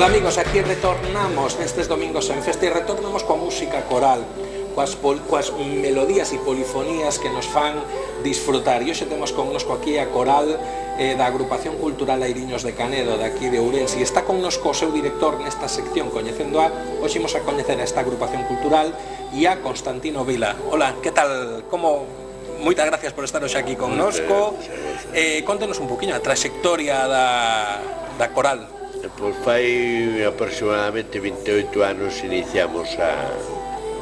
amigos, aquí retornamos nestes domingos en festa e retornamos coa música coral, coas melodías e polifonías que nos fan disfrutar. E hoxe temos connosco aquí a coral da Agrupación Cultural Airiños de Canedo, de aquí de Ourense, e está connosco o seu director nesta sección Coñecendo a. Hoxe imos a coñecer a esta agrupación cultural e a Constantino Vila. Hola, que tal? Como? Moitas gracias por estar hoxe aquí connosco. Contenos un poquinho a trayectoria da coral. Pois fai aproximadamente 28 anos iniciamos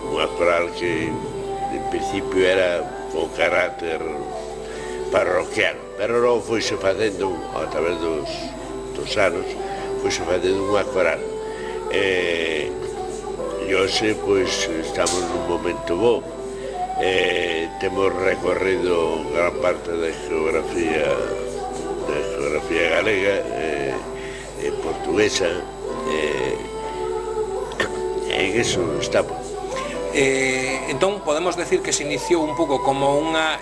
unha coral que en principio era con carácter parroquial, pero logo foise facendo a través dos anos, foise facendo unha coral e hoxe pois estamos nun momento bo. Temos recorrido gran parte da geografía galega e portuguesa, en eso estamos. Entón podemos decir que se iniciou un pouco como unha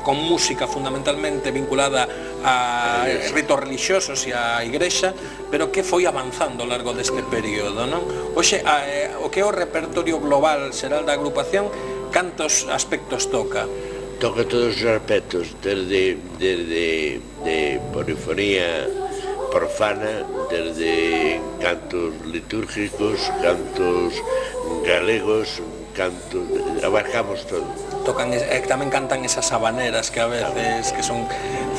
con música fundamentalmente vinculada a ritos religiosos e a igrexa, pero que foi avanzando ao largo deste período, non? Hoxe, o que é o repertorio global xeral da agrupación, cantos aspectos toca? Toca todos os aspectos, desde polifonía profana, desde cantos litúrgicos, cantos galegos, abarcamos todo. Tocan, tamén cantan esas habaneras que a veces que son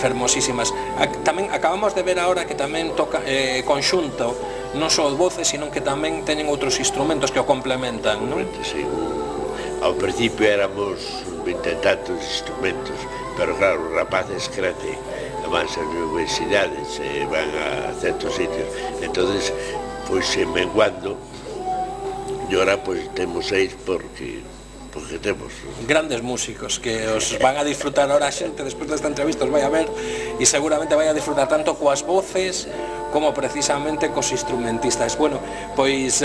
fermosísimas. Tamén acabamos de ver agora que tamén toca conxunto, non só voces, sino que tamén teñen outros instrumentos que o complementan, non? Sí. Ao principio éramos 20 e tantos instrumentos, pero claro, os rapaces crecen, van as universidades, van a certos sitios, entonces pois menguando, e ahora pois temos 6 porque temos grandes músicos que os van a disfrutar ahora a xente despois desta entrevista os vai a ver e seguramente vai a disfrutar tanto coas voces como precisamente cos instrumentistas. Bueno, pois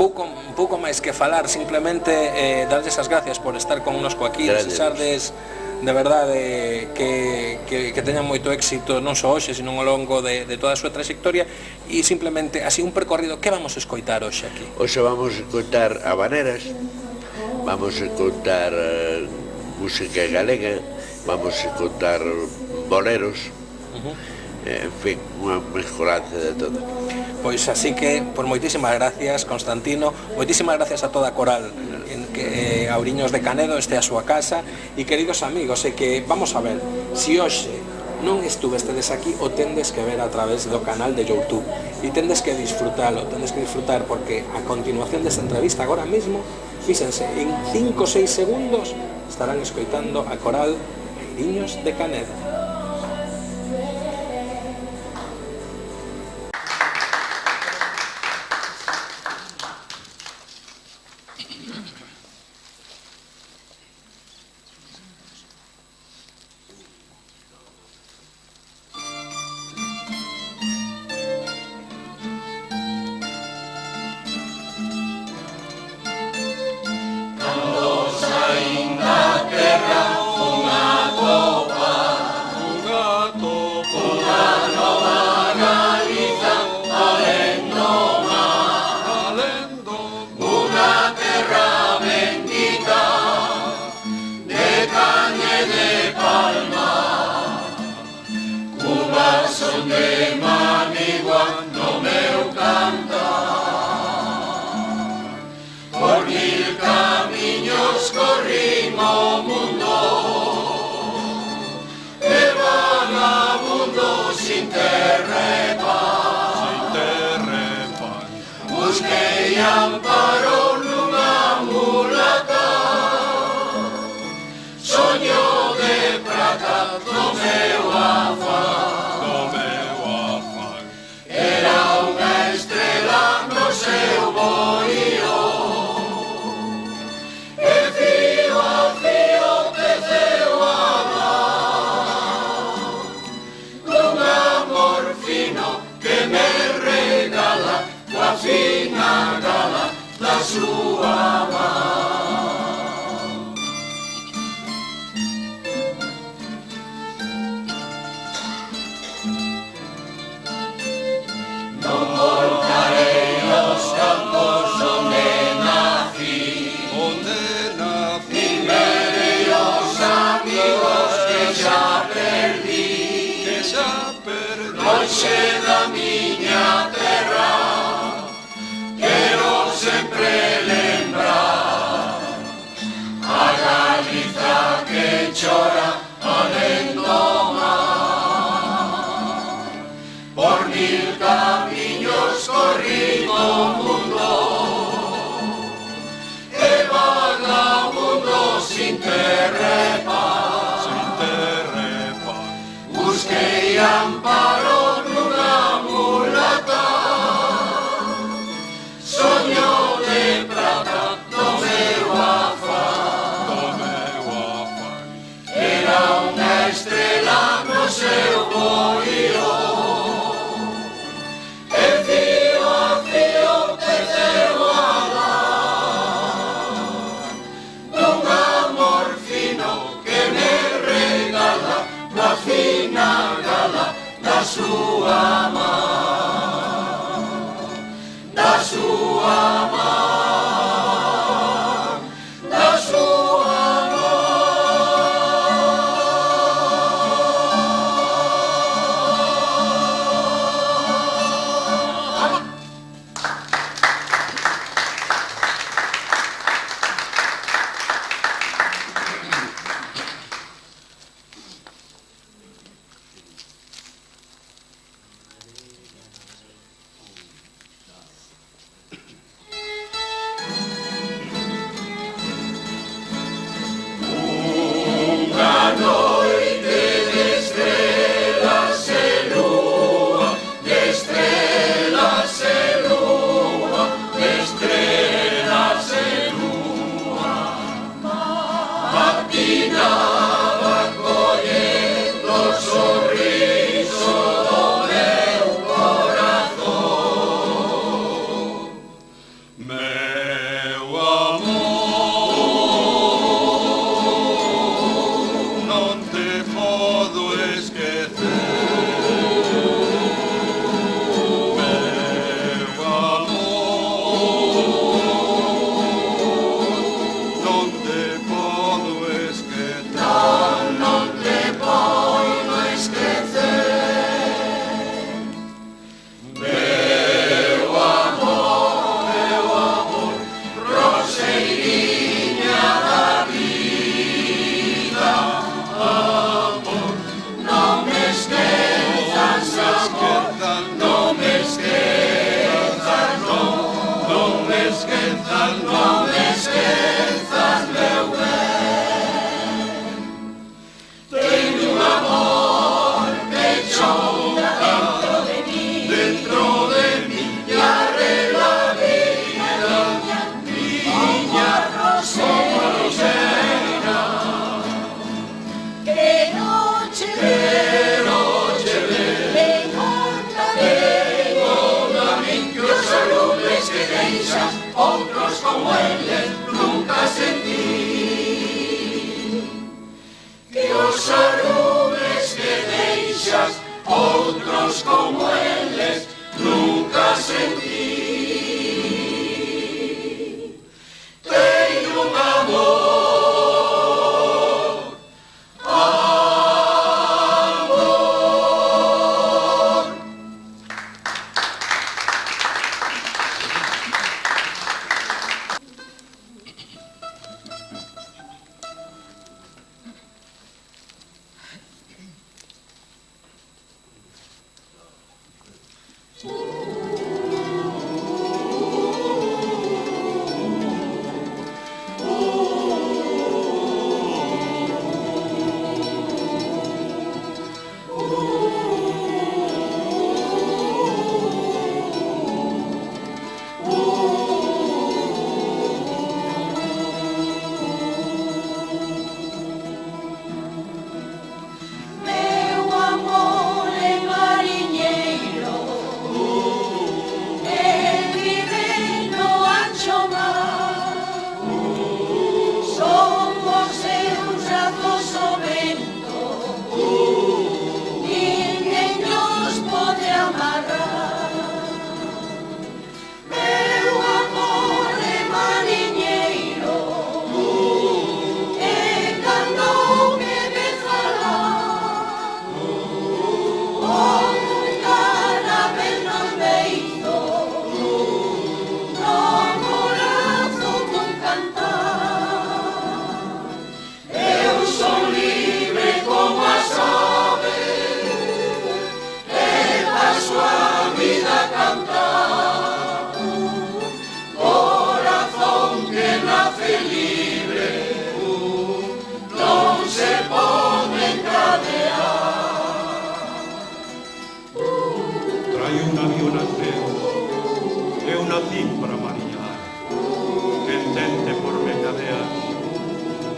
pouco máis que falar, simplemente darles as gracias por estar connosco aquí, desexardes de verdade que teñan moito éxito non só hoxe, sino ao longo de toda a súa trayectoria, e simplemente así un percorrido. Que vamos a escoitar hoxe aquí? Hoxe vamos a escoitar habaneras, vamos a escoitar música galega, vamos a escoitar boleros, en fin, unha mezcolanza de todo. Pois así que, por moitísimas gracias, Constantino, moitísimas gracias a toda a coral que Auriños de Canedo este a súa casa, e queridos amigos, que vamos a ver, se hoxe non estuvestedes aquí, o tendes que ver a través do canal de YouTube e tendes que disfrutar porque a continuación desta entrevista agora mesmo, fíxense, en 5 ou 6 segundos estarán escoitando a coral Auriños de Canedo. No more sempre lembrar a Galiza que chora alén do mar. Por mil camiños corrí o mundo e vagabundo sin terra e paz. Busquei amparo nunha mulata, soño de prata do meu afán. Era unha estrela no seu boío, e fío a fío teceu a dar dun amor fino que me regala la fina gala da súa man, da súa man, da súa man. Otros como él nunca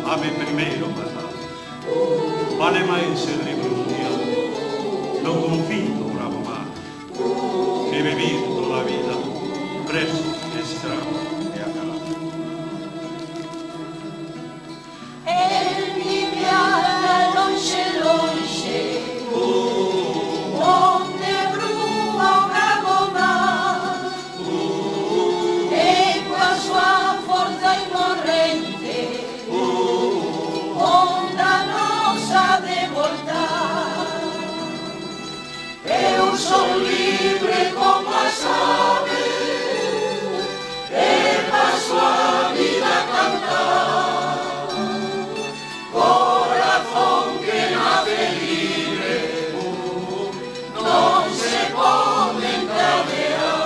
ave primeiro matar. Vale máis ser libre un día no confín do bravo mar que vivir toda a vida preso, escravo e acalado. El viviara lonxe, lonxe, onde bruma o bravo mar, e coa súa forza inmorrente, onda nosa de voltar. Eu son libre como as aves, e paso a vida a cantar. Corazón que nace libre, non se pode encadear.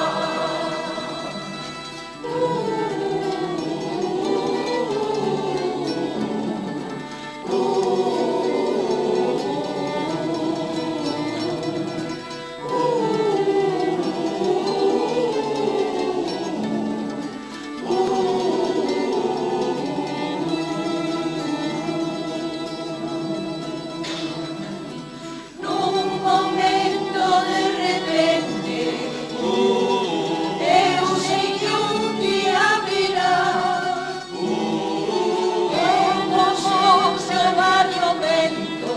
Nun momento de repente, eu sei que un día virá, en nos observar o vento,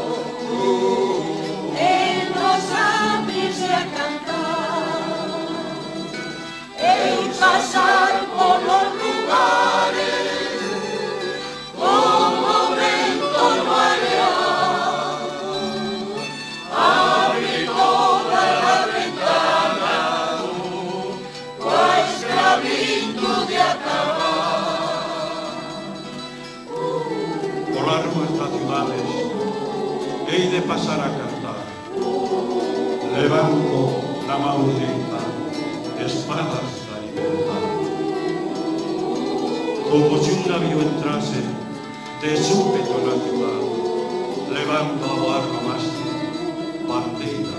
en nos abrirse a cantar, en pasar por los lugares, como vento no arear, abre toda la ventana, coa esclavitud de acabar. Polas ruas das cidades hei de pasar a cantar. Levanto na mão direita espadas da libertad. Como si un navío entrase de súpeto na ciudad, levanto ao arco mástil, bandeira